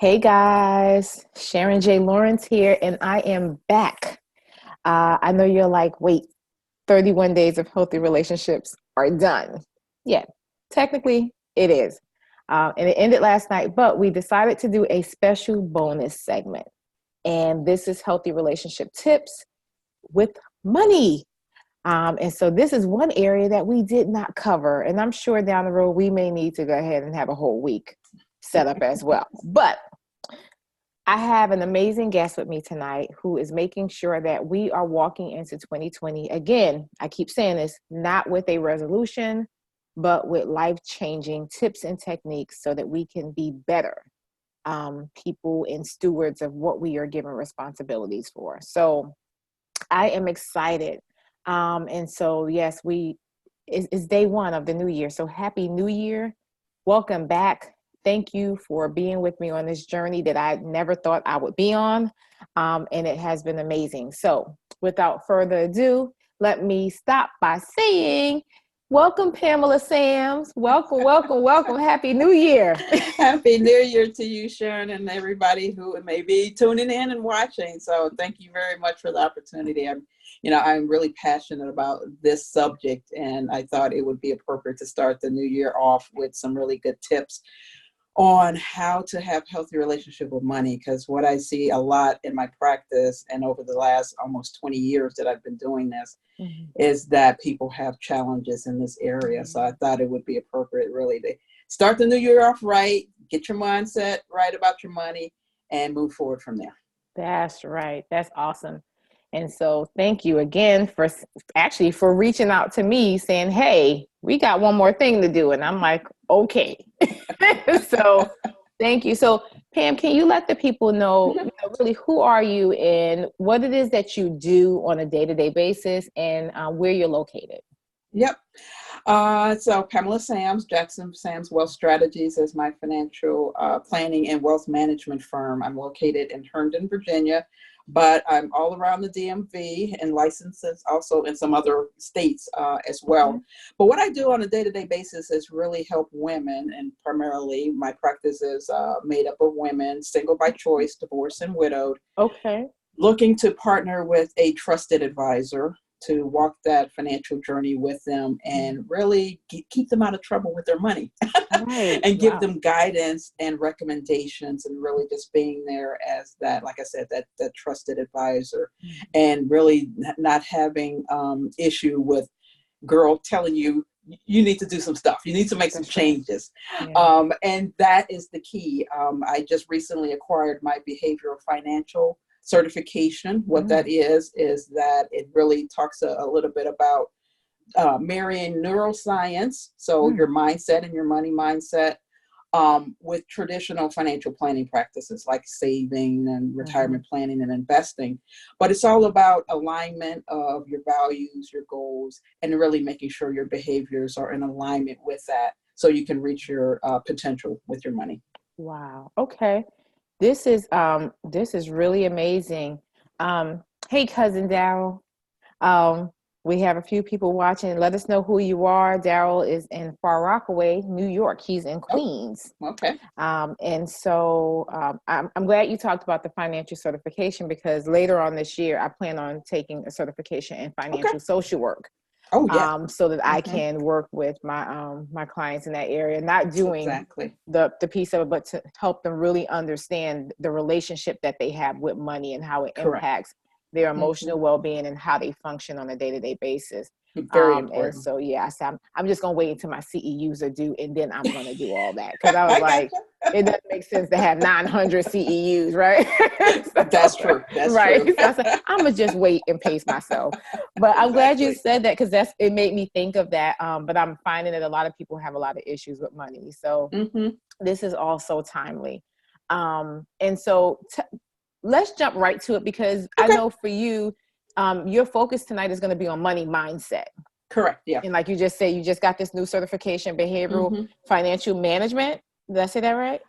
Hey guys, Sharon J. Lawrence here, and I am back. I know you're like, wait, 31 days of healthy relationships are done. Yeah, technically it is. And it ended last night, but we decided to do a special bonus segment. And this is healthy relationship tips with money. And so this is one area that we did not cover. And I'm sure down the road, we may need to go ahead and have a whole week set up as well. But I have an amazing guest with me tonight who is making sure that we are walking into 2020. Again, I keep saying this, not with a resolution, but with life-changing tips and techniques so that we can be better people and stewards of what we are given responsibilities for. So I am excited. And so, yes, it's day one of the new year. So happy new year. Welcome back. Thank you for being with me on this journey that I never thought I would be on. And it has been amazing. So without further ado, let me stop by saying, welcome, Pamela Sams. Welcome, welcome, welcome. Happy New Year. Happy New Year to you, Sharon, and everybody who may be tuning in and watching. So thank you very much for the opportunity. I'm really passionate about this subject, and I thought it would be appropriate to start the new year off with some really good tips on how to have healthy relationship with money, because what I see a lot in my practice and over the last almost 20 years that I've been doing this is that people have challenges in this area. So I thought it would be appropriate really to start the new year off right, get your mindset right about your money, and move forward from there. That's right. That's awesome. And so thank you again for reaching out to me saying, hey, we got one more thing to do. And I'm like, okay. So thank you. So Pam, can you let the people know, really who are you and what it is that you do on a day-to-day basis and where you're located? Yep. So Pamela Sams, Jackson Sams Wealth Strategies is my financial planning and wealth management firm. I'm located in Herndon, Virginia, but I'm all around the DMV and licenses also in some other states as well. Okay. But what I do on a day-to-day basis is really help women, and primarily my practice is made up of women, single by choice, divorced and widowed. Okay. Looking to partner with a trusted advisor to walk that financial journey with them and really keep them out of trouble with their money. Right. And give them guidance and recommendations, and really just being there as that, like I said, that trusted advisor, and really not having issue with girl telling you need to do some stuff. You need to make some changes. Yeah. And that is the key. I just recently acquired my behavioral financial certification. What that is that it really talks a little bit about marrying neuroscience, so your mindset and your money mindset, with traditional financial planning practices like saving and retirement planning and investing. But it's all about alignment of your values, your goals, and really making sure your behaviors are in alignment with that so you can reach your potential with your money. Wow. Okay. This is really amazing. Hey, cousin Daryl. We have a few people watching. Let us know who you are. Daryl is in Far Rockaway, New York. He's in Queens. Oh, okay. And so I'm glad you talked about the financial certification, because later on this year, I plan on taking a certification in financial social work. Oh, yeah. So that I can work with my clients in that area, not doing the piece of it, but to help them really understand the relationship that they have with money and how it impacts their emotional well-being and how they function on a day-to-day basis. Very important. And so, so I'm just going to wait until my CEUs are due, and then I'm going to do all that. Because I was like, it doesn't make sense to have 900 CEUs, right? That's true. That's right. True. So I said, I'm going to just wait and pace myself. But I'm glad you said that, because it made me think of that. But I'm finding that a lot of people have a lot of issues with money. So this is also timely. And so let's jump right to it, because I know for you, your focus tonight is going to be on money mindset. Correct. Yeah. And like you just said, you just got this new certification, behavioral financial management. Did I say that right?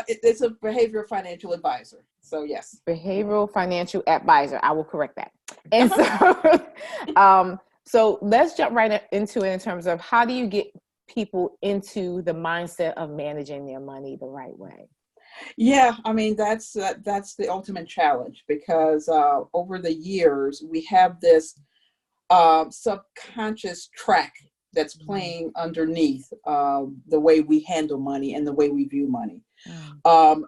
It's a behavioral financial advisor. So yes. Behavioral financial advisor. I will correct that. And so, so let's jump right into it in terms of how do you get people into the mindset of managing their money the right way? Yeah, I mean that's the ultimate challenge because over the years we have this subconscious track that's playing underneath the way we handle money and the way we view money. Mm. Um,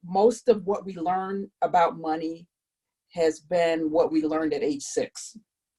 Most of what we learn about money has been what we learned at age 6.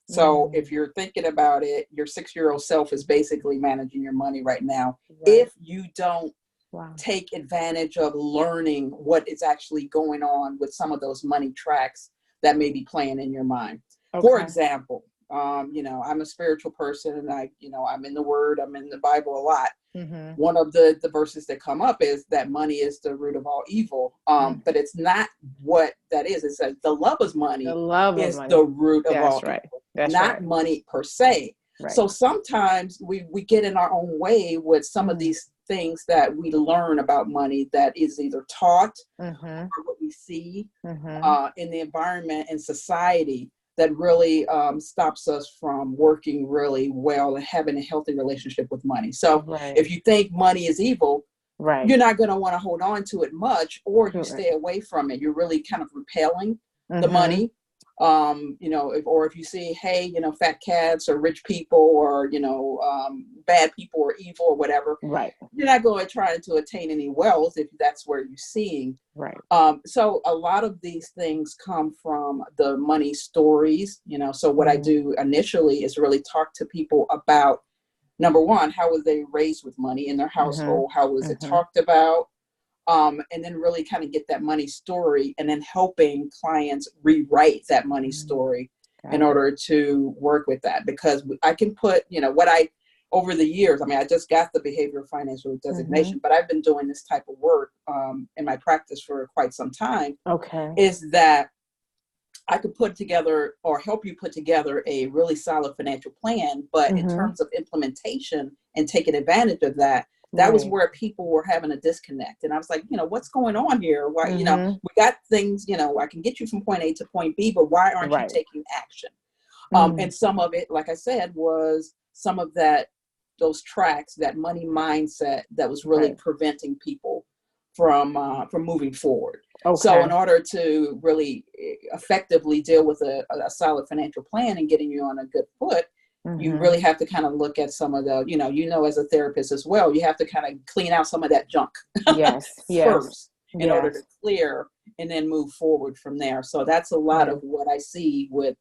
So Mm. if you're thinking about it, your 6-year-old self is basically managing your money right now. Right. If you don't Wow. take advantage of learning what is actually going on with some of those money tracks that may be playing in your mind. For Okay. example, I'm a spiritual person and I'm in the word, I'm in the Bible a lot. Mm-hmm. One of the verses that come up is that money is the root of all evil. Mm. But it's not what that is. It says the love of The money love of is the money. root of all That's right. evil, That's not right. money per se. Right. So sometimes we get in our own way with some of Mm. these things that we learn about money that is either taught Mm-hmm. or what we see Mm-hmm. in the environment and society that really stops us from working really well and having a healthy relationship with money. So Right. if you think money is evil, Right. you're not going to want to hold on to it much, or you Correct. stay away from it. You're really kind of repelling the Mm-hmm. money. If you see, hey, fat cats or rich people or, bad people or evil or whatever, Right. you're not going to try to attain any wealth if that's where you're seeing. Right. So a lot of these things come from the money stories, so what I Mm-hmm. do initially is really talk to people about, number one, how was they raised with money in their Mm-hmm. household? How was it Mm-hmm. talked about? And then really kind of get that money story and then helping clients rewrite that money Mm-hmm. story in Got it. order to work with that. Because I can put, over the years, I mean, I just got the behavioral financial Mm-hmm. designation, but I've been doing this type of work in my practice for quite some time, Okay. is that I could put together or help you put together a really solid financial plan. But in Mm-hmm. terms of implementation and taking advantage of that, that was Right. where people were having a disconnect. And I was like, what's going on here? Why, Mm-hmm. we got things, I can get you from point A to point B, but why aren't you Right. taking action? Mm. And some of it, like I said, was some of those tracks, that money mindset that was really Right. preventing people from moving forward. So in Okay. order to really effectively deal with a solid financial plan and getting you on a good foot, you Mm-hmm. really have to kind of look at some of the, as a therapist as well, you have to kind of clean out some of that junk Yes. Yes. first in order to Yes. clear and then move forward from there. So that's a lot of Right. what I see with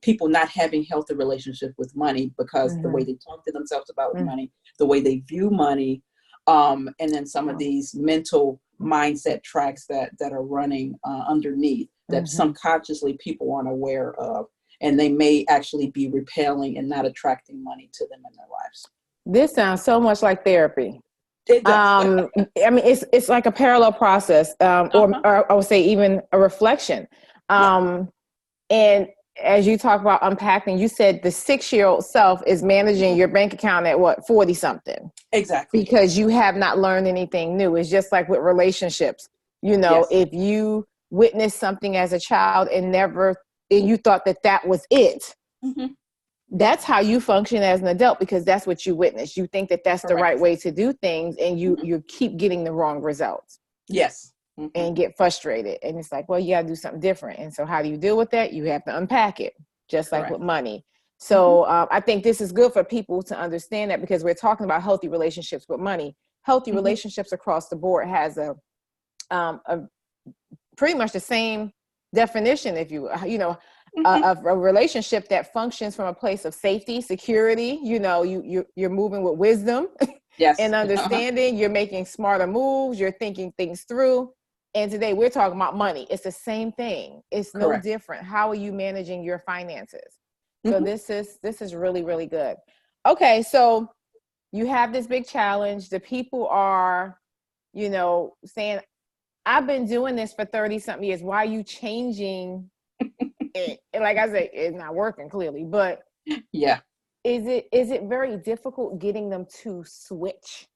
people not having healthy relationship with money, because the way Mm-hmm. they talk to themselves about money, the way they view money, and then some of these mental mindset tracks that are running underneath that Mm-hmm. subconsciously people aren't aware of, and they may actually be repelling and not attracting money to them in their lives. This sounds so much like therapy. It does. I mean, it's like a parallel process, Uh-huh. or I would say even a reflection. Yeah, And as you talk about unpacking, you said the 6-year-old self is managing your bank account at what, 40 something, exactly. because you have not learned anything new. It's just like with relationships. Yes. If you witnessed something as a child and you thought that was it, Hmm. that's how you function as an adult, because that's what you witness. You think that that's the right Correct. way to do things, and you Hmm. you keep getting the wrong results Yes. Hmm. and get frustrated. And it's like, well, you got to do something different. And so how do you deal with that? You have to unpack it, just like with Correct. money. Hmm. So I think this is good for people to understand that, because we're talking about healthy relationships with money. Healthy Hmm. relationships across the board has a pretty much the same definition. If Hmm. a relationship that functions from a place of safety, security, you're moving with wisdom Yes. and understanding, you're making smarter moves, you're thinking things through. And today we're talking about money. It's the same thing. It's no Correct. different. How are you managing your finances? So Hmm. this is really, really good. Okay, so you have this big challenge. The people are, saying, I've been doing this for 30 something years. Why are you changing it? And like I said, it's not working clearly, but Yeah. is it very difficult getting them to switch?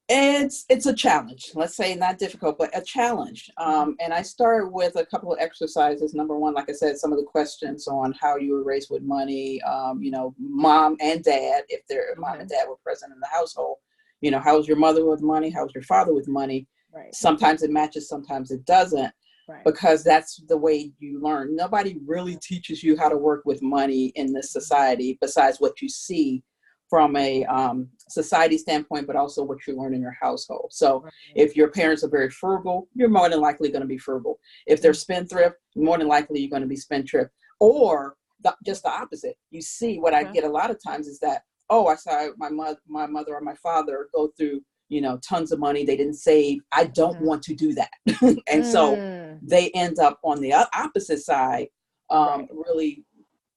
It's a challenge. Let's say not difficult, but a challenge. And I started with a couple of exercises. Number one, like I said, some of the questions on how you were raised with money. Mom and dad, if their mom Okay. and dad were present in the household, how's your mother with money? How's your father with money? Right. Sometimes it matches, sometimes it doesn't, Right. because that's the way you learn. Nobody really teaches you how to work with money in this society besides what you see from a society standpoint, but also what you learn in your household. So Right. if your parents are very frugal, you're more than likely going to be frugal. If they're spendthrift, more than likely you're going to be spendthrift. Or just the opposite. You see, what I get a lot of times is that, oh, I saw my mother or my father go through, tons of money. They didn't save. I don't want to do that. And so they end up on the opposite side, really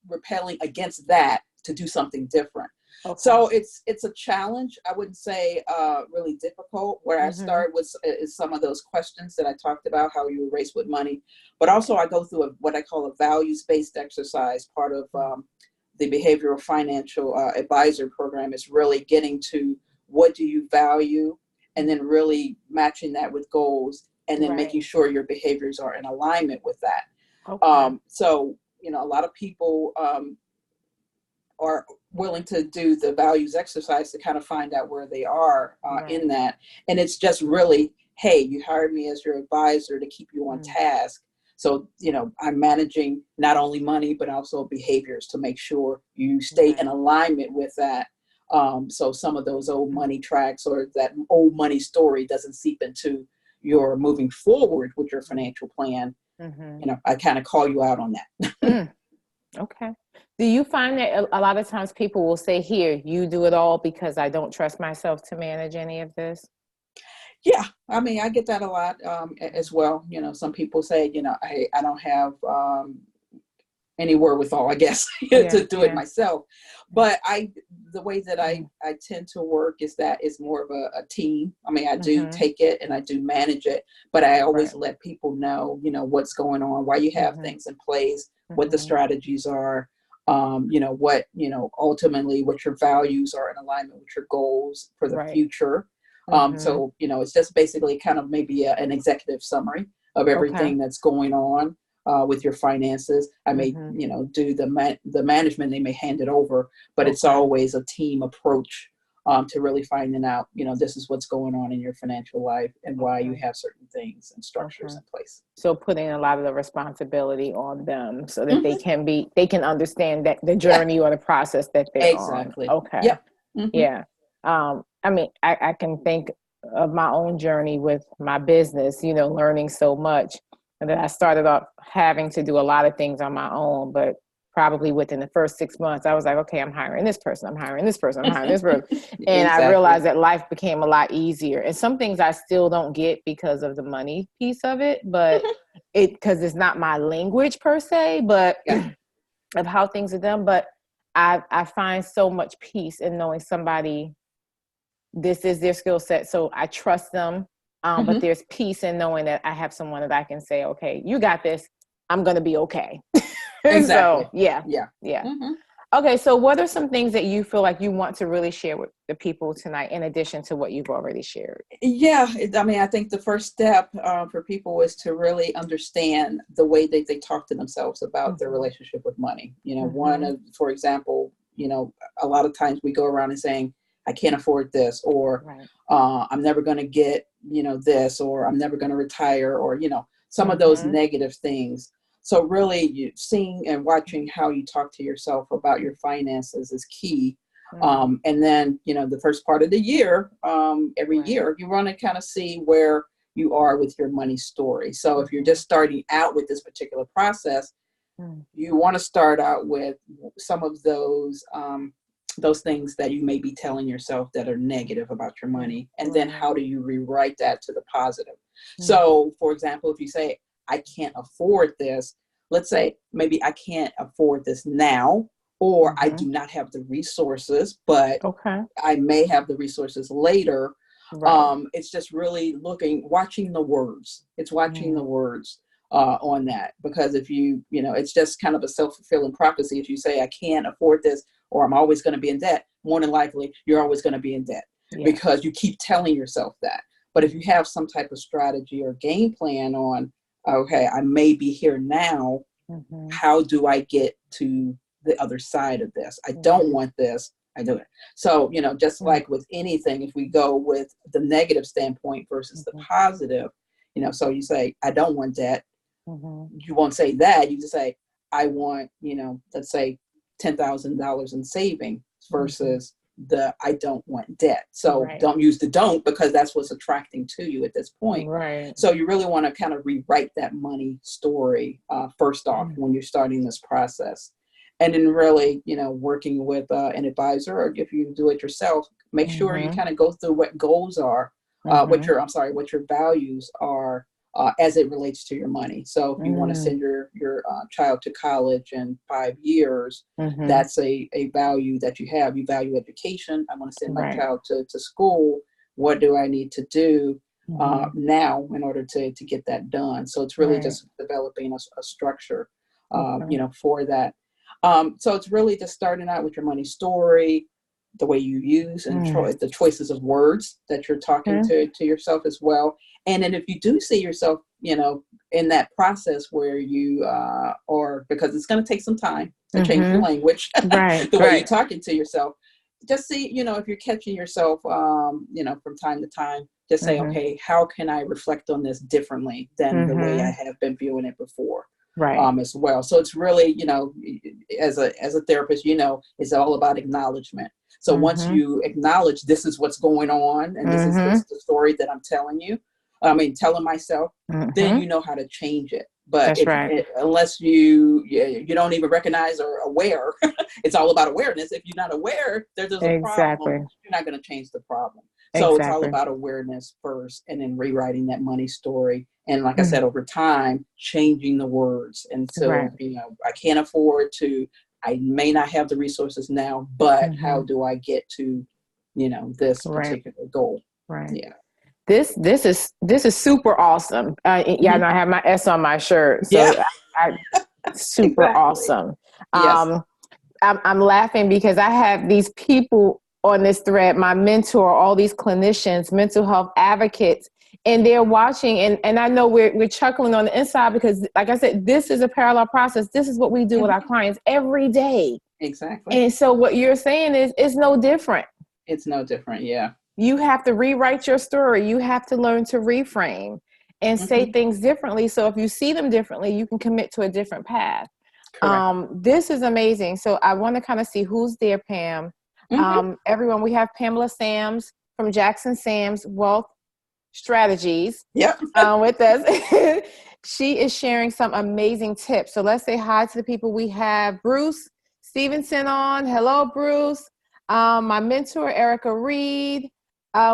repelling against that to do something different. Okay. So it's a challenge. I wouldn't say really difficult. Where I start with is some of those questions that I talked about, how you erase with money, but also I go through what I call a values-based exercise. Part of the behavioral financial advisor program is really getting to what do you value, and then really matching that with goals, and then making sure your behaviors are in alignment with that. Okay. So a lot of people are willing to do the values exercise to kind of find out where they are in that. And it's just really, hey, you hired me as your advisor to keep you on task. So, I'm managing not only money, but also behaviors to make sure you stay in alignment with that. So some of those old money tracks or that old money story doesn't seep into your moving forward with your financial plan. I kind of call you out on that. Okay. Do you find that a lot of times people will say, here, you do it all because I don't trust myself to manage any of this? Yeah, I mean, I get that a lot as well. Some people say, I don't have any wherewithal, I guess, to do it myself. But the way that I tend to work is that it's more of a team. I mean, I do take it and I do manage it, but I always let people know, what's going on, why you have things in place, what the strategies are, what, ultimately what your values are in alignment with your goals for the future. So, it's just basically kind of maybe an executive summary of everything that's going on with your finances. I may, do the management, they may hand it over, but it's always a team approach to really finding out, this is what's going on in your financial life and why you have certain things and structures in place. So putting a lot of the responsibility on them so that they can understand that the journey or the process that they're on. Okay. Yep. Yeah. I mean, I can think of my own journey with my business, learning so much. And then I started off having to do a lot of things on my own, but probably within the first 6 months, I was like, okay, I'm hiring this person, I'm hiring this person, I'm hiring this person. And I realized that life became a lot easier. And some things I still don't get because of the money piece of it, but because it's not my language per se, but of how things are done. But I find so much peace in knowing somebody, this is their skill set. So I trust them. But there's peace in knowing that I have someone that I can say, okay, you got this. I'm going to be okay. Exactly. So, yeah. Okay. So what are some things that you feel like you want to really share with the people tonight, in addition to what you've already shared? Yeah. I mean, I think the first step for people is to really understand the way that they talk to themselves about their relationship with money. For example, a lot of times we go around and saying, I can't afford this, or I'm never going to get, this, or I'm never going to retire, or, some of those negative things. So really seeing and watching how you talk to yourself about your finances is key. And then, the first part of the year, every year, you want to kind of see where you are with your money story. So if you're just starting out with this particular process, you want to start out with some of those things that you may be telling yourself that are negative about your money. And then how do you rewrite that to the positive? So, for example, if you say, I can't afford this, let's say maybe I can't afford this now, or I do not have the resources, but I may have the resources later. It's just really watching the words. It's watching the words on that, because if it's just kind of a self-fulfilling prophecy. If you say, I can't afford this, or I'm always going to be in debt, more than likely you're always going to be in debt because you keep telling yourself that. But if you have some type of strategy or game plan on, okay, I may be here now, how do I get to the other side of this? I don't want this. I do it. So, just like with anything, if we go with the negative standpoint versus the positive, so you say, I don't want debt. You won't say that. You just say, I want, let's say $10,000 in saving versus the I don't want debt. So don't use the don't, because that's what's attracting to you at this point. Right. So you really want to kind of rewrite that money story first off when you're starting this process. And then really, working with an advisor, or if you do it yourself, make sure you kind of go through what goals are, what your values are as it relates to your money. So if you want to send your child to college in 5 years, that's a value that you have. You value education. I want to send my child to school. What do I need to do now in order to get that done? So it's really just developing a structure, for that. So it's really just starting out with your money story, the way you use and the choices of words that you're talking to yourself as well. And then if you do see yourself, in that process where you or because it's going to take some time to change the language, the way you're talking to yourself, just see, if you're catching yourself, from time to time, just say, okay, how can I reflect on this differently than the way I have been viewing it before? As well. So it's really, as a therapist, it's all about acknowledgement. So once you acknowledge this is what's going on and this is the story that I'm telling you, telling myself, then you know how to change it. But unless you don't even recognize or aware, it's all about awareness. If you're not aware, there's a problem. You're not going to change the problem. So it's all about awareness first, and then rewriting that money story. And like I said, over time, changing the words until, I can't afford to, I may not have the resources now, but how do I get to, this particular goal? Yeah. This is super awesome. And I have my S on my shirt. So I super awesome. Yes. I'm laughing because I have these people on this thread, my mentor, all these clinicians, mental health advocates, and they're watching. And I know we're chuckling on the inside because, like I said, this is a parallel process. This is what we do with our clients every day. Exactly. And so what you're saying is it's no different. It's no different. Yeah. You have to rewrite your story. You have to learn to reframe and say things differently. So if you see them differently, you can commit to a different path. This is amazing. So I want to kind of see who's there, Pam. Everyone, we have Pamela Sams from Jackson Sams Wealth Strategies with us. She is sharing some amazing tips. So let's say hi to the people. We have Bruce Stevenson on. Hello, Bruce. My mentor, Erica Reed.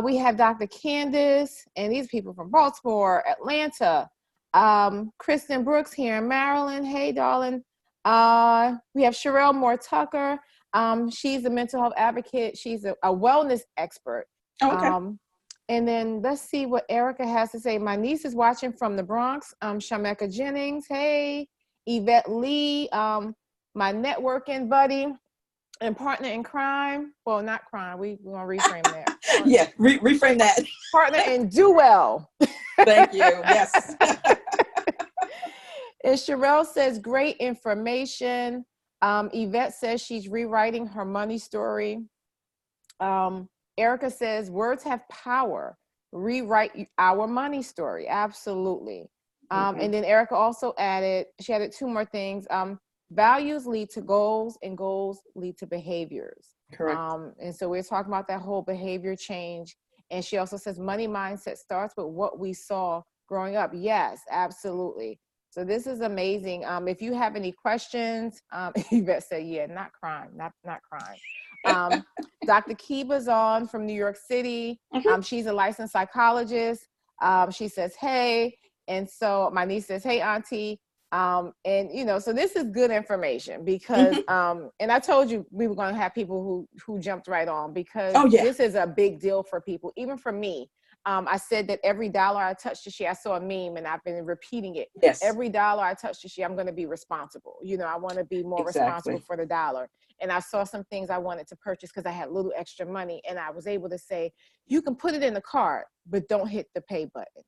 We have Dr. Candace, and these people from Baltimore, Atlanta. Kristen Brooks here in Maryland. Hey, darling. We have Sherelle Moore Tucker. She's a mental health advocate. She's a wellness expert. And then let's see what Erica has to say. My niece is watching from the Bronx. Shameka Jennings. Hey, Yvette Lee. My networking buddy and partner in crime. Well, not crime. We're going to reframe that. Reframe that. Partner in do well. Thank you. Yes. And Sherelle says, great information. Yvette says she's rewriting her money story. Erica says, words have power. Rewrite our money story. Absolutely. And then Erica also added 2 more things. Values lead to goals, and goals lead to behaviors. Correct. And so we're talking about that whole behavior change. And she also says money mindset starts with what we saw growing up. Yes, absolutely. So this is amazing. If you have any questions, Yvette said, not crime, not crime. Dr. Kiba's on from New York City. She's a licensed psychologist. She says, hey. And so my niece says, hey, auntie. And, so this is good information because, and I told you we were going to have people who jumped right on because this is a big deal for people, even for me. I said that every dollar I touch this year, I saw a meme and I've been repeating it. Yes. Every dollar I touch this year, I'm going to be responsible. I want to be more responsible for the dollar. And I saw some things I wanted to purchase because I had a little extra money. And I was able to say, you can put it in the cart, but don't hit the pay button.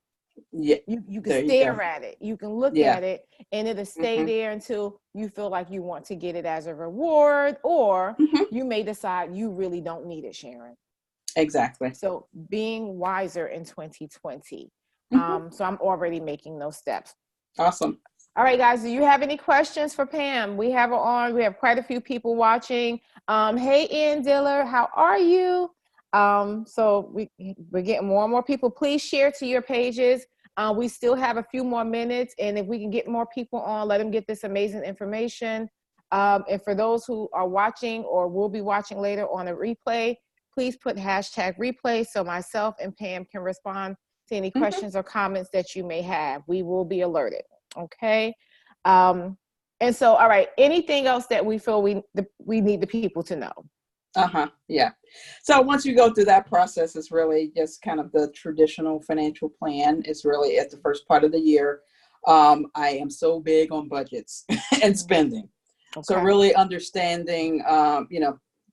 Yeah. You can There you go. stare at it. You can look Yeah. at it, and it'll stay Hmm. there until you feel like you want to get it as a reward, or Hmm. you may decide you really don't need it, Sharon. Exactly. So being wiser in 2020. Hmm. So I'm already making those steps. Awesome. All right, guys, do you have any questions for Pam? We have her on. We have quite a few people watching. Hey, Ian Diller, how are you? We're getting more and more people. Please share to your pages. We still have a few more minutes, and if we can get more people on, let them get this amazing information. And for those who are watching or will be watching later on a replay, please put hashtag replay so myself and Pam can respond to any Hmm. questions or comments that you may have. We will be alerted. Okay. And so, all right, anything else that we feel we need the people to know? Uh-huh. Yeah. So once you go through that process, it's really just kind of the traditional financial plan. It's really at the first part of the year. I am so big on budgets and spending. So Okay. really understanding,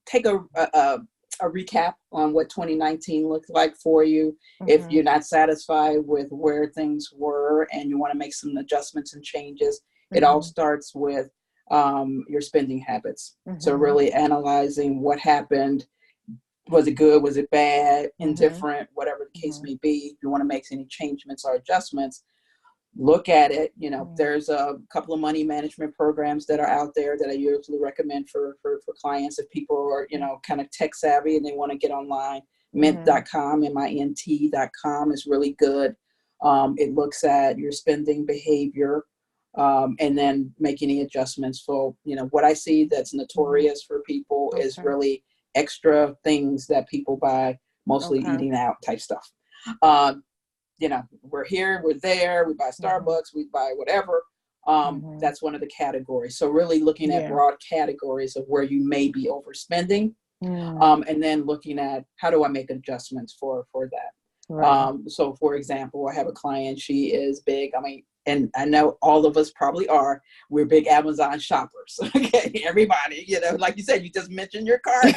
take a recap on what 2019 looked like for you. If Mm-hmm. you're not satisfied with where things were and you want to make some adjustments and changes, it all Mm-hmm. starts with your spending habits. So Mm-hmm. really analyzing what happened. Was it good? Was it bad? Mm-hmm. Indifferent? Whatever the case Mm-hmm. may be. If you want to make any changements or adjustments, look at it. Mm-hmm. There's a couple of money management programs that are out there that I usually recommend for clients if people are kind of tech savvy and they want to get online. Mm-hmm. Mint.com, mint.com is really good. It looks at your spending behavior, and then make any adjustments for what I see that's Mm-hmm. notorious for people is Okay. really extra things that people buy, mostly Okay. eating out type stuff. um, we're here, we're there, we buy Mm-hmm. Starbucks, we buy whatever. Mm-hmm. That's one of the categories. So really looking at Yeah. broad categories of where you may be overspending, Mm. and then looking at how do I make adjustments for that. Right. So for example, I have a client, she is big. I mean, and I know all of us probably are, we're big Amazon shoppers. Okay, everybody, like you said, you just mentioned your cart.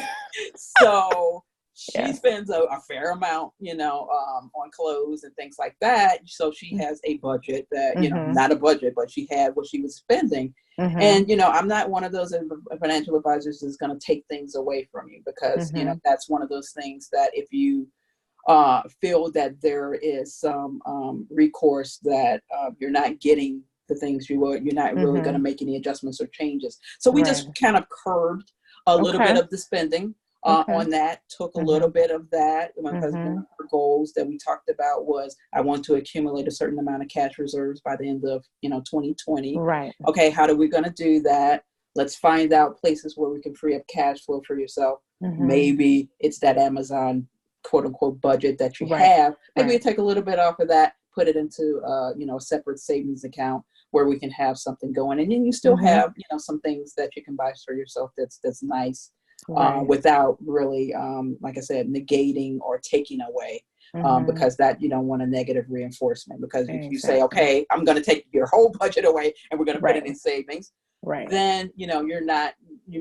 So she Yes. spends a fair amount, on clothes and things like that. So she has a budget that, Mm-hmm. not a budget, but she had what she was spending. Mm-hmm. And, I'm not one of those financial advisors that's going to take things away from you because, Mm-hmm. that's one of those things that if you feel that there is some recourse that you're not getting the things you're not really going to Mm-hmm. make any adjustments or changes. So we Right. just kind of curbed a little bit Okay. of the spending Okay. on that, took a little Mm-hmm. bit of that, because one Mm-hmm. of our goals that we talked about was I want to accumulate a certain amount of cash reserves by the end of 2020. Right. Okay, how are we going to do that? Let's find out places where we can free up cash flow for yourself. Mm-hmm. Maybe it's that Amazon quote unquote budget that you Right. have. Maybe Right. you take a little bit off of that, put it into a separate savings account where we can have something going, and then you still Mm-hmm. have some things that you can buy for yourself that's nice, Right. without really, like I said, negating or taking away. Mm-hmm. Because that you don't want a negative reinforcement. Because if you say, Exactly. okay, I'm going to take your whole budget away and we're going to put it Right. in savings, Right. then you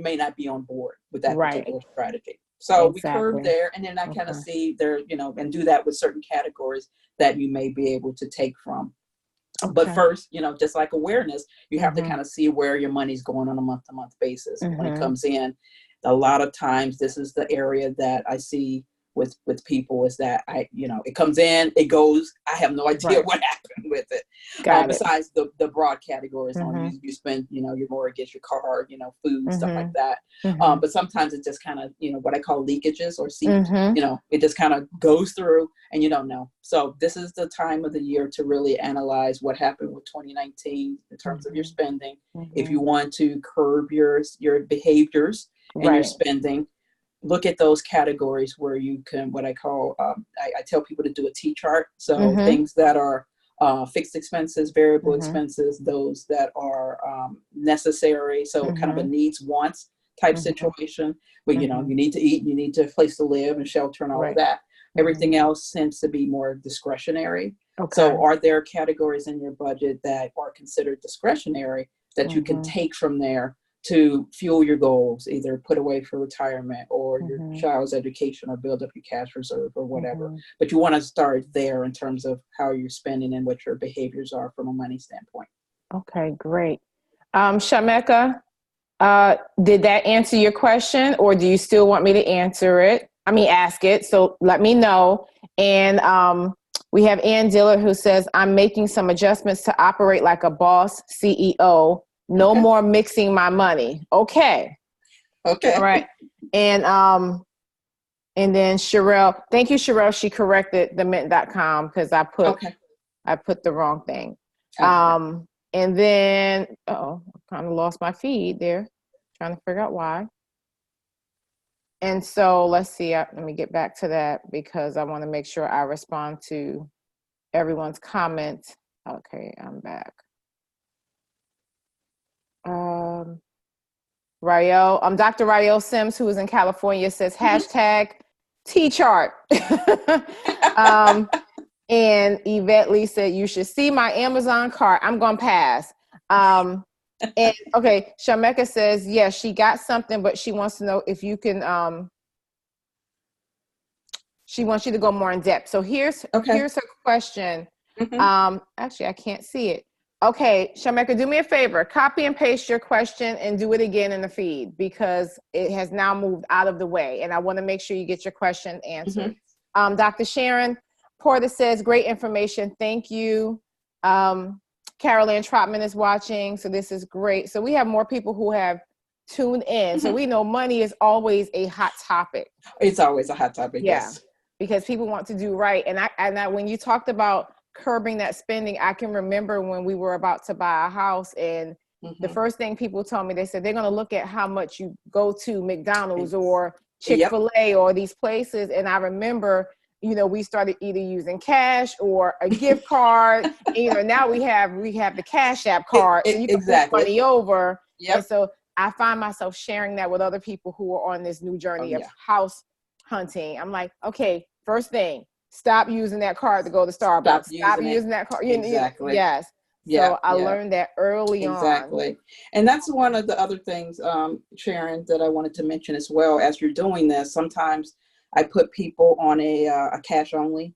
may not be on board with that Right. particular strategy. So we curve Exactly. there, and then I kind of Okay. see there, and do that with certain categories that you may be able to take from. But Okay. first, just like awareness, you have to Mm-hmm. kind of see where your money's going on a month-to-month basis when it Mm-hmm. comes in. A lot of times, this is the area that I see with people is that it comes in, it goes. I have no idea Right. what happened with it. Got it. Besides the broad categories on Mm-hmm. you spend, your mortgage, your car, food, stuff like Mm-hmm. that. Mm-hmm. But sometimes it just kind of, what I call leakages or seep. Mm-hmm. It just kind of goes through and you don't know. So this is the time of the year to really analyze what happened with 2019 in terms of your spending. If Mm-hmm. you want to curb your behaviors and your Right. spending, look at those categories where you can, what I call, I tell people to do a T chart. So Mm-hmm. things that are fixed expenses, variable Mm-hmm. expenses, those that are necessary. So kind of a Mm-hmm. needs wants type Mm-hmm. situation where, Mm-hmm. you need to eat, you need a place to live and shelter and all of Right. that. Mm-hmm. Everything else tends to be more discretionary. Okay. So are there categories in your budget that are considered discretionary that you can Mm-hmm. take from there to fuel your goals, either put away for retirement or your Mm-hmm. child's education or build up your cash reserve or whatever. Mm-hmm. But you want to start there in terms of how you're spending and what your behaviors are from a money standpoint. Okay, great. Shameka, did that answer your question, or do you still want me to answer it? I mean, ask it. So let me know. And we have Ann Dillard who says, I'm making some adjustments to operate like a boss CEO. No Okay. more mixing my money. Okay. Okay. All right. And then Sherelle, thank you, Sherelle. She corrected the mint.com because I put the wrong thing. Okay. And then, I kind of lost my feed there, trying to figure out why. And so let's see, let me get back to that because I want to make sure I respond to everyone's comments. Okay, I'm back. Dr. Rael Sims, who is in California, says hashtag T-chart. And Yvette Lee said, you should see my Amazon cart. I'm going to pass. And okay, Shameka says, yes, she got something, but she wants to know if you can, she wants you to go more in depth. So here's her question. Actually, I can't see it. Okay, Shameka, do me a favor. Copy and paste your question and do it again in the feed because it has now moved out of the way. And I want to make sure you get your question answered. Dr. Sharon Porter says, great information. Thank you. Carol Ann Trotman is watching. So this is great. So we have more people who have tuned in. So we know money is always a hot topic. It's always a hot topic. Yeah, yes. Because people want to do right. And I when you talked about curbing that spending, I can remember when we were about to buy a house and the first thing people told me, they said they're going to look at how much you go to McDonald's or Chick-fil-A or these places. And I remember, we started either using cash or a gift card. And, now we have the Cash App card. So you can put money over. And so I find myself sharing that with other people who are on this new journey of house hunting. I'm like, okay, first thing, stop using that card to go to Starbucks. Stop using that card. Exactly. Yes. So I learned that early on. Exactly. And that's one of the other things, Sharon, that I wanted to mention as well. As you're doing this, sometimes I put people on a cash only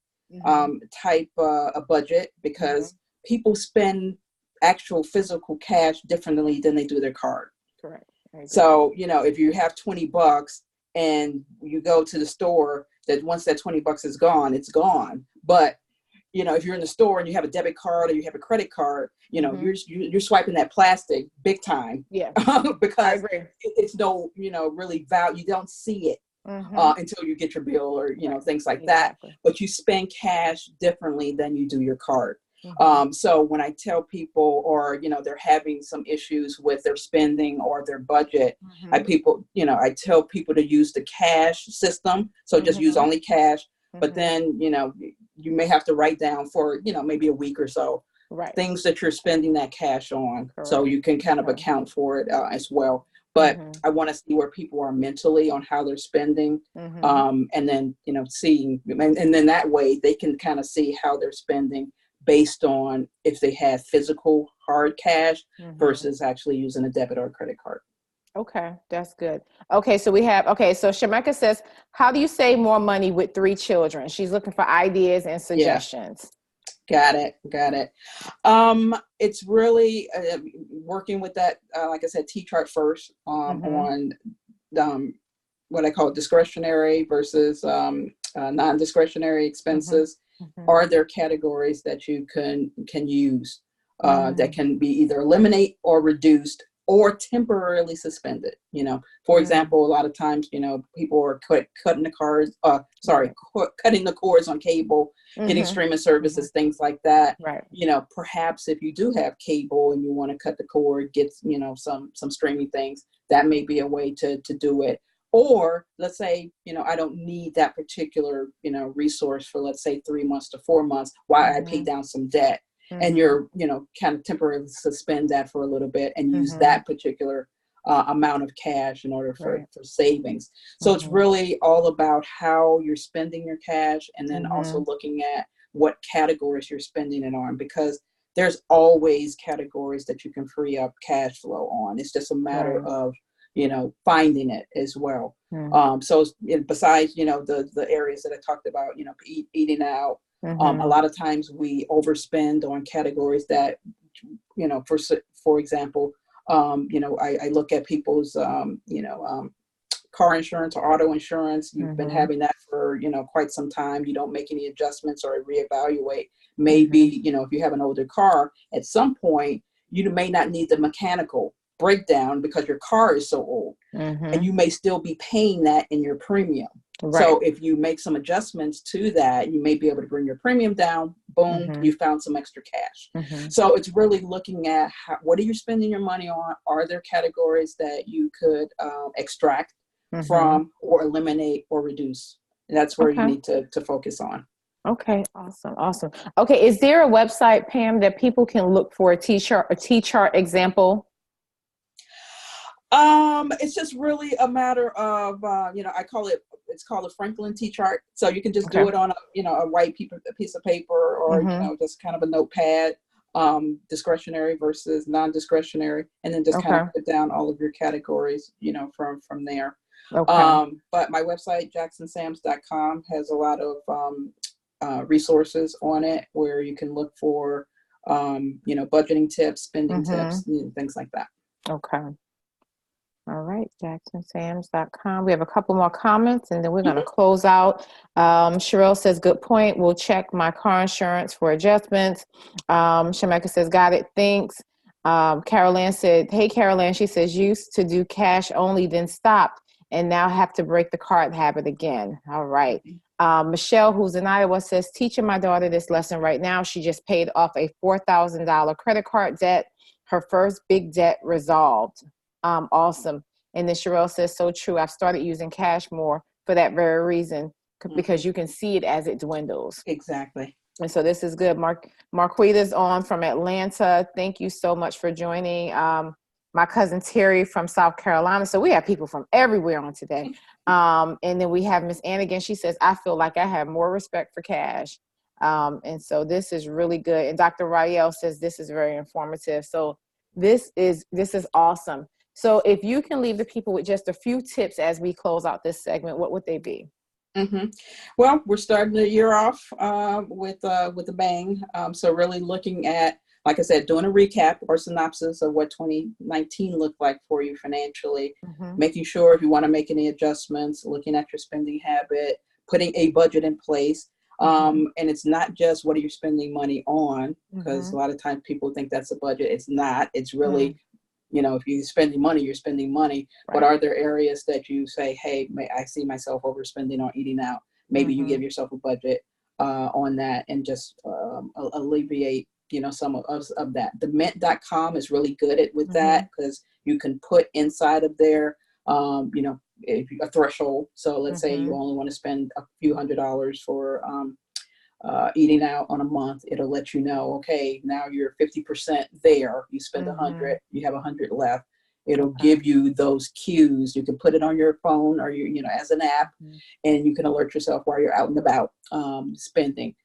type a budget because people spend actual physical cash differently than they do their card. Correct. So, if you have $20 and you go to the store, that once that $20 is gone, it's gone. But if you're in the store and you have a debit card or you have a credit card, you're swiping that plastic big time. Yeah. Because it's no, really value. You don't see it until you get your bill or, things like that. But you spend cash differently than you do your card. So when I tell people or, they're having some issues with their spending or their budget, I tell people to use the cash system. So just use only cash. But then, you may have to write down for, maybe a week or so, things that you're spending that cash on. So you can kind of account for it as well. But I want to see where people are mentally on how they're spending. And then, seeing, and then that way they can kind of see how they're spending based on if they have physical hard cash versus actually using a debit or a credit card. Okay, that's good. Okay, so so Shameka says, how do you save more money with 3 children? She's looking for ideas and suggestions. Got it. It's really working with that, like I said, T-chart first on what I call discretionary versus non-discretionary expenses. Are there categories that you can use that can be either eliminate or reduced or temporarily suspended? For example, a lot of times, people are cutting the cords on cable, getting streaming services, things like that. Right. Perhaps if you do have cable and you want to cut the cord, get, some streaming things, that may be a way to do it. Or let's say, I don't need that particular, resource for, let's say, 3 months to 4 months while I pay down some debt. And you're, kind of temporarily suspend that for a little bit and use that particular amount of cash in order for savings. So it's really all about how you're spending your cash and then also looking at what categories you're spending it on, because there's always categories that you can free up cash flow on. It's just a matter Right. of, finding it as well. Mm-hmm. So besides, the areas that I talked about, eating out, a Mm-hmm. lot of times we overspend on categories that, for example, I look at people's, car insurance or auto insurance. You've been Mm-hmm. having that for, quite some time. You don't make any adjustments or reevaluate. Mm-hmm. Maybe, if you have an older car, at some point, you may not need the mechanical breakdown because your car is so old, and Mm-hmm. you may still be paying that in your premium. Right. So if you make some adjustments to that, you may be able to bring your premium down. Boom, Mm-hmm. you found some extra cash. Mm-hmm. So it's really looking at what are you spending your money on? Are there categories that you could extract Mm-hmm. from, or eliminate, or reduce? And that's where you Okay. need to focus on. Okay. Awesome. Awesome. Okay. Is there a website, Pam, that people can look for a T chart example? It's just really a matter of, it's called a Franklin T chart. So you can just Okay. do it on a white piece of paper, or, Mm-hmm. just kind of a notepad, discretionary versus non-discretionary, and then just kind of Okay. put down all of your categories, from there. Okay. But my website, jacksonsams.com, has a lot of, resources on it where you can look for, budgeting tips, spending Mm-hmm. tips, things like that. Okay. All right, jacksonsams.com. We have a couple more comments and then we're going to Mhm. close out. Sherelle says, good point. We'll check my car insurance for adjustments. Shameka says, got it. Thanks. Carol Ann said, hey, Carol Ann, she says, used to do cash only, then stopped, and now have to break the card habit again. All right. Michelle, who's in Iowa, says, teaching my daughter this lesson right now. She just paid off a $4,000 credit card debt. Her first big debt resolved. Awesome. And then Sherelle says, so true. I've started using cash more for that very reason, because Mhm. you can see it as it dwindles. Exactly. And so this is good. Marquita's on from Atlanta. Thank you so much for joining. My cousin Terry from South Carolina. So we have people from everywhere on today. And then we have Miss Ann again. She says, I feel like I have more respect for cash. And so this is really good. And Dr. Rael says this is very informative. So this is awesome. So if you can leave the people with just a few tips as we close out this segment, what would they be? Hmm. Well, we're starting the year off with a bang. So really looking at, like I said, doing a recap or synopsis of what 2019 looked like for you financially, Mm-hmm. making sure if you want to make any adjustments, looking at your spending habit, putting a budget in place. Mm-hmm. And it's not just what are you spending money on, because Mm-hmm. a lot of times people think that's a budget. It's not. It's really, if you're spending money, you're spending money. But Right. are there areas that you say, hey, I see myself overspending on eating out? Maybe you Mm-hmm. give yourself a budget on that, and just alleviate, some of that. The mint.com is really good with Mm-hmm. that, because you can put inside of there, if a threshold. So let's say Mm-hmm. you only want to spend a few $100s for eating out on a month. It'll let you know, okay, now you're 50% there. You spend Mm-hmm. 100, you have 100 left. It'll Okay. give you those cues. You can put it on your phone, or as an app, Mm-hmm. and you can alert yourself while you're out and about spending.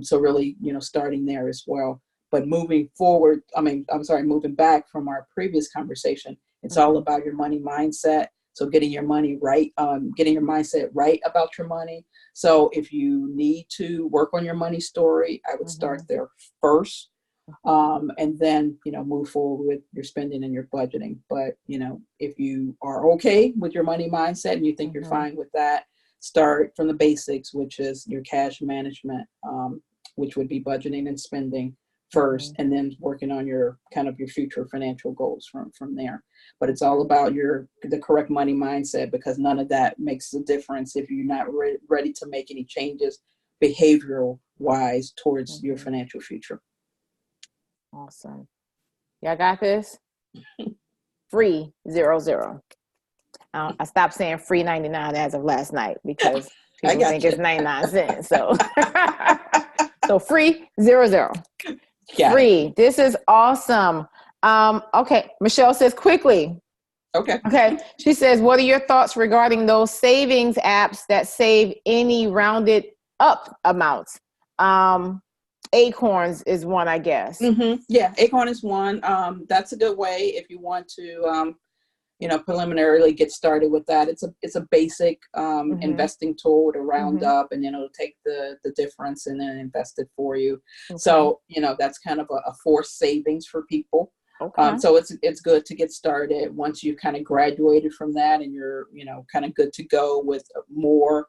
So really, starting there as well. But moving forward, moving back from our previous conversation, it's all Mm-hmm. about your money mindset. So getting your money right, getting your mindset right about your money. So if you need to work on your money story, I would Mm-hmm. start there first, and then move forward with your spending and your budgeting. But if you are okay with your money mindset and you think you're Mm-hmm. fine with that, start from the basics, which is your cash management, which would be budgeting and spending Mm-hmm. first, and then working on your future financial goals from there. But it's all Okay. about the correct money mindset, because none of that makes a difference if you're not ready to make any changes behavioral wise towards your Mm-hmm. financial future. Awesome. Y'all got this? Free 00. I stopped saying free 99 as of last night because I people got think it's you. 99 cents. So, so free 00. Got it. Free. This is awesome. Okay. Michelle says quickly. Okay. Okay. She says, what are your thoughts regarding those savings apps that save any rounded up amounts? Acorns is one, I guess. Yeah, Acorn is one. That's a good way if you want to, preliminarily get started with that. It's a basic Mm-hmm. investing tool with a round Mm-hmm. up, and then it'll take the difference and then invest it for you. Okay. So that's kind of a forced savings for people. Okay. So it's good to get started once you kind of graduated from that and you're kind of good to go with more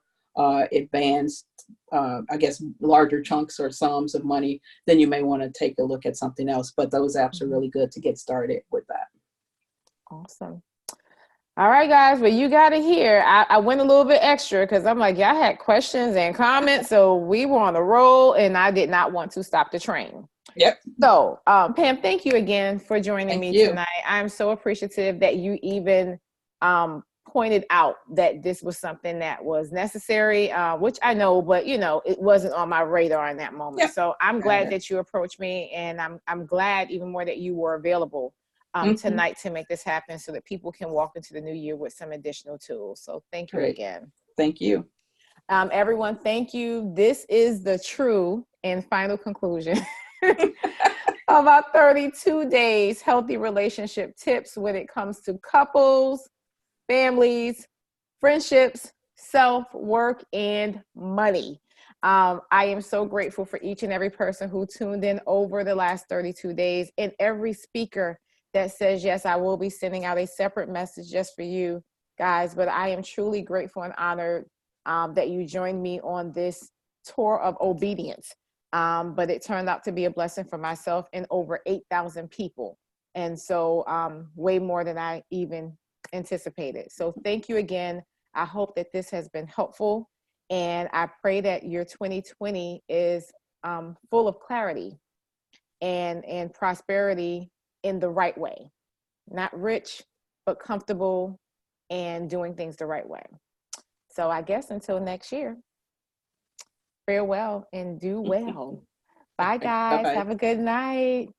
advanced, I guess, larger chunks or sums of money. Then you may want to take a look at something else. But those apps are Mm-hmm. really good to get started with that. Awesome. All right, guys. Well, you got to hear. I went a little bit extra because I'm like, y'all had questions and comments. So we were on a roll and I did not want to stop the train. Yep. So, Pam, thank you again for joining Thank me you. tonight. I'm so appreciative that you even pointed out that this was something that was necessary, which I know, but it wasn't on my radar in that moment. Yep. So I'm glad that you approached me, and I'm glad even more that you were available tonight to make this happen, so that people can walk into the new year with some additional tools. So thank you Great. again. Thank you. Everyone, thank you. This is the true and final conclusion of our 32 days healthy relationship tips when it comes to couples, families, friendships, self, work, and money. I am so grateful for each and every person who tuned in over the last 32 days, and every speaker that says, yes, I will be sending out a separate message just for you guys. But I am truly grateful and honored that you joined me on this tour of obedience. But it turned out to be a blessing for myself and over 8,000 people. And so way more than I even anticipated. So thank you again. I hope that this has been helpful. And I pray that your 2020 is full of clarity and prosperity in the right way. Not rich, but comfortable and doing things the right way. So I guess until next year, farewell and do well. Bye, Bye guys. bye. Have a good night.